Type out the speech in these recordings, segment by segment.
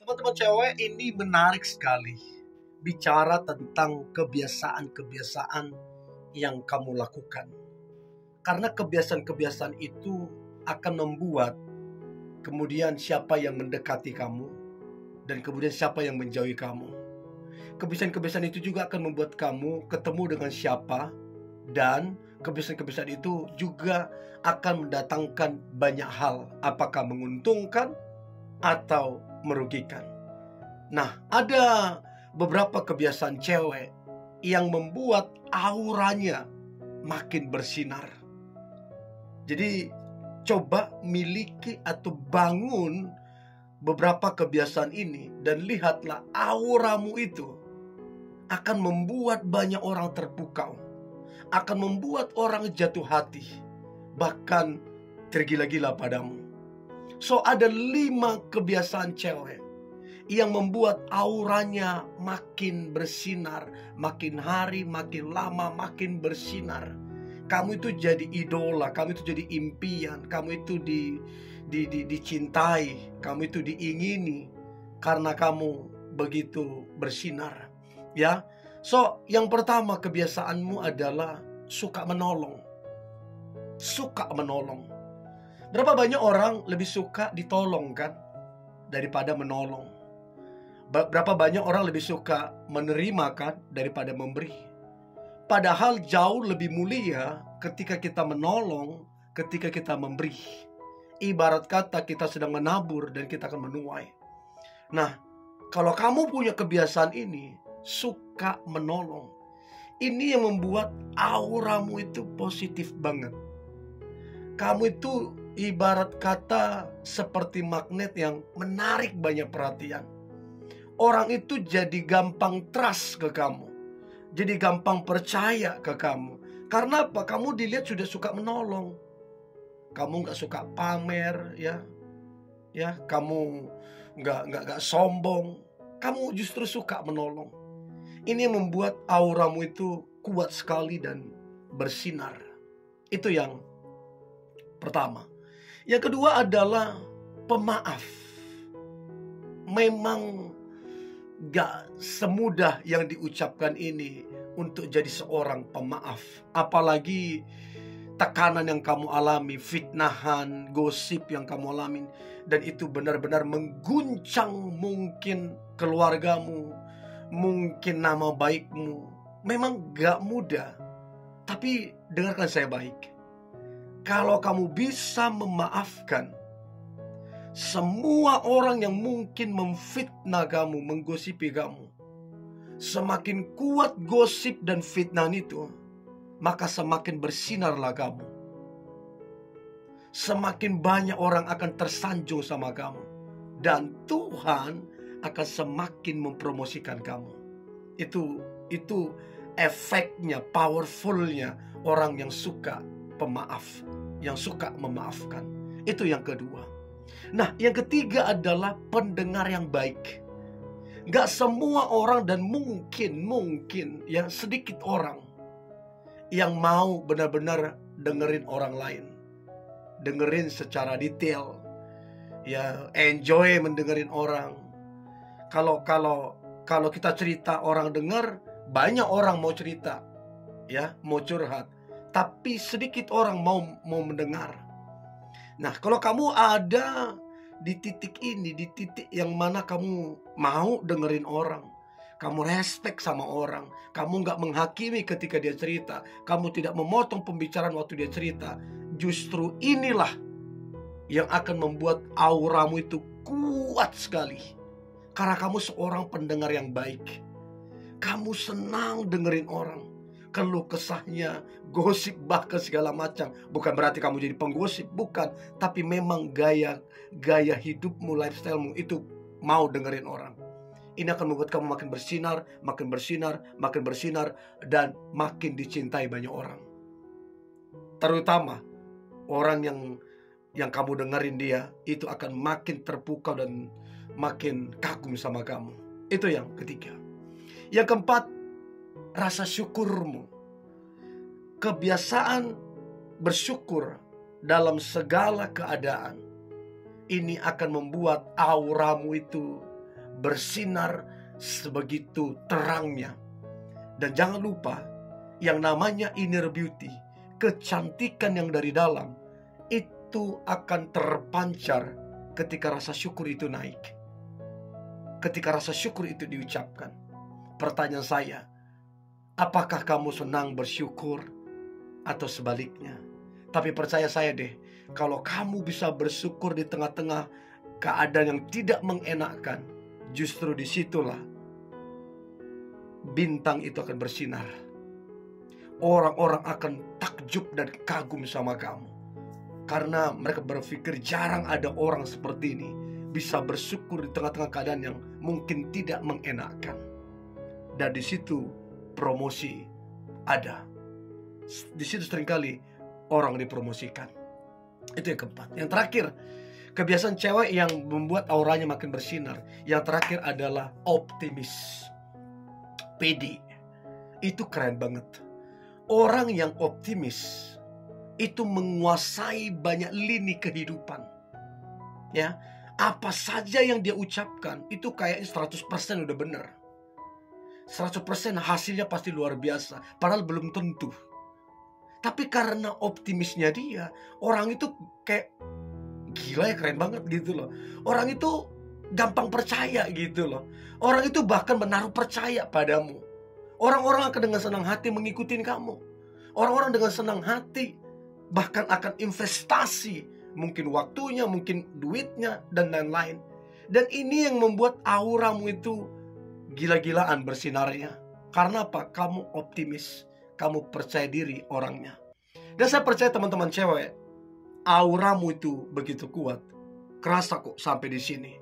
Teman-teman cewek, ini menarik sekali. Bicara tentang kebiasaan-kebiasaan yang kamu lakukan. Karena kebiasaan-kebiasaan itu akan membuat kemudian siapa yang mendekati kamu dan kemudian siapa yang menjauhi kamu. Kebiasaan-kebiasaan itu juga akan membuat kamu ketemu dengan siapa, dan kebiasaan-kebiasaan itu juga akan mendatangkan banyak hal, apakah menguntungkan atau merugikan. Nah, ada beberapa kebiasaan cewek yang membuat auranya makin bersinar. Jadi coba miliki atau bangun beberapa kebiasaan ini dan lihatlah auramu itu akan membuat banyak orang terpukau, akan membuat orang jatuh hati, bahkan tergila-gila padamu. So ada 5 kebiasaan cewek yang membuat auranya makin bersinar, makin hari makin lama makin bersinar. Kamu itu jadi idola, kamu itu jadi impian, kamu itu dicintai, kamu itu diingini karena kamu begitu bersinar. Ya. So, yang pertama kebiasaanmu adalah suka menolong. Suka menolong. Berapa banyak orang lebih suka ditolong kan daripada menolong? Berapa banyak orang lebih suka menerima kan daripada memberi? Padahal jauh lebih mulia ketika kita menolong, ketika kita memberi. Ibarat kata kita sedang menabur dan kita akan menuai. Nah, kalau kamu punya kebiasaan ini, suka menolong, ini yang membuat auramu itu positif banget. Kamu itu ibarat kata seperti magnet yang menarik banyak perhatian. Orang itu jadi gampang trust ke kamu, jadi gampang percaya ke kamu. Karena apa? Kamu dilihat sudah suka menolong. Kamu gak suka pamer, ya. Kamu gak sombong. Kamu justru suka menolong. Ini yang membuat auramu itu kuat sekali dan bersinar. Itu yang pertama. Yang kedua adalah pemaaf. Memang gak semudah yang diucapkan ini untuk jadi seorang pemaaf. Apalagi tekanan yang kamu alami, fitnahan, gosip yang kamu alami, dan itu benar-benar mengguncang mungkin keluargamu, mungkin nama baikmu. Memang gak mudah. Tapi dengarkan saya baik. Kalau kamu bisa memaafkan semua orang yang mungkin memfitnah kamu, menggosipi kamu, semakin kuat gosip dan fitnah itu, maka semakin bersinarlah kamu. Semakin banyak orang akan tersanjung sama kamu, dan Tuhan akan semakin mempromosikan kamu. Itu efeknya, powerfulnya orang yang suka pemaaf, yang suka memaafkan. Itu yang kedua. Nah, yang ketiga adalah pendengar yang baik. Gak semua orang, dan mungkin ya sedikit orang yang mau benar-benar dengerin orang lain, dengerin secara detail, ya enjoy mendengerin orang. Kalau kita cerita orang dengar, banyak orang mau cerita, ya mau curhat, tapi sedikit orang mau mendengar. Nah, kalau kamu ada di titik ini, di titik yang mana kamu mau dengerin orang, kamu respect sama orang, kamu gak menghakimi ketika dia cerita, kamu tidak memotong pembicaraan waktu dia cerita, justru inilah yang akan membuat auramu itu kuat sekali. Karena kamu seorang pendengar yang baik. Kamu senang dengerin orang, keluh kesahnya, gosip, bahkan segala macam. Bukan berarti kamu jadi penggosip, bukan. Tapi memang gaya hidupmu, lifestylemu itu mau dengerin orang. Ini akan membuat kamu makin bersinar, makin bersinar, makin bersinar, dan makin dicintai banyak orang. Terutama orang yang kamu dengerin dia, itu akan makin terpukau dan makin kagum sama kamu. Itu yang ketiga. Yang keempat, rasa syukurmu. Kebiasaan bersyukur dalam segala keadaan ini akan membuat auramu itu bersinar sebegitu terangnya. Dan jangan lupa, yang namanya inner beauty, kecantikan yang dari dalam, itu akan terpancar ketika rasa syukur itu naik. Ketika rasa syukur itu diucapkan. Pertanyaan saya, apakah kamu senang bersyukur atau sebaliknya? Tapi percaya saya deh, kalau kamu bisa bersyukur di tengah-tengah keadaan yang tidak mengenakkan, justru disitulah bintang itu akan bersinar. Orang-orang akan takjub dan kagum sama kamu, karena mereka berpikir jarang ada orang seperti ini bisa bersyukur di tengah-tengah keadaan yang mungkin tidak mengenakkan. Dan di situ promosi ada. Di situ seringkali orang dipromosikan. Itu yang keempat. Yang terakhir, kebiasaan cewek yang membuat auranya makin bersinar. Yang terakhir adalah optimis. PD. Itu keren banget. Orang yang optimis itu menguasai banyak lini kehidupan. Ya, apa saja yang dia ucapkan itu kayak 100% udah benar. 100% hasilnya pasti luar biasa, padahal belum tentu. Tapi karena optimisnya dia, orang itu kayak gila ya, keren banget gitu loh. Orang itu gampang percaya gitu loh. Orang itu bahkan menaruh percaya padamu. Orang-orang akan dengan senang hati mengikuti kamu. Orang-orang dengan senang hati bahkan akan investasi, mungkin waktunya, mungkin duitnya, dan lain-lain. Dan ini yang membuat auramu itu gila-gilaan bersinarnya. Karena apa? Kamu optimis, kamu percaya diri orangnya. Dan saya percaya teman-teman cewek, auramu itu begitu kuat. Kerasa kok sampai di sini.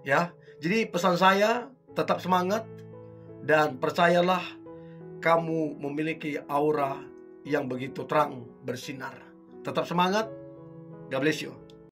Ya, jadi pesan saya, tetap semangat dan percayalah kamu memiliki aura yang begitu terang bersinar. Tetap semangat. God bless you.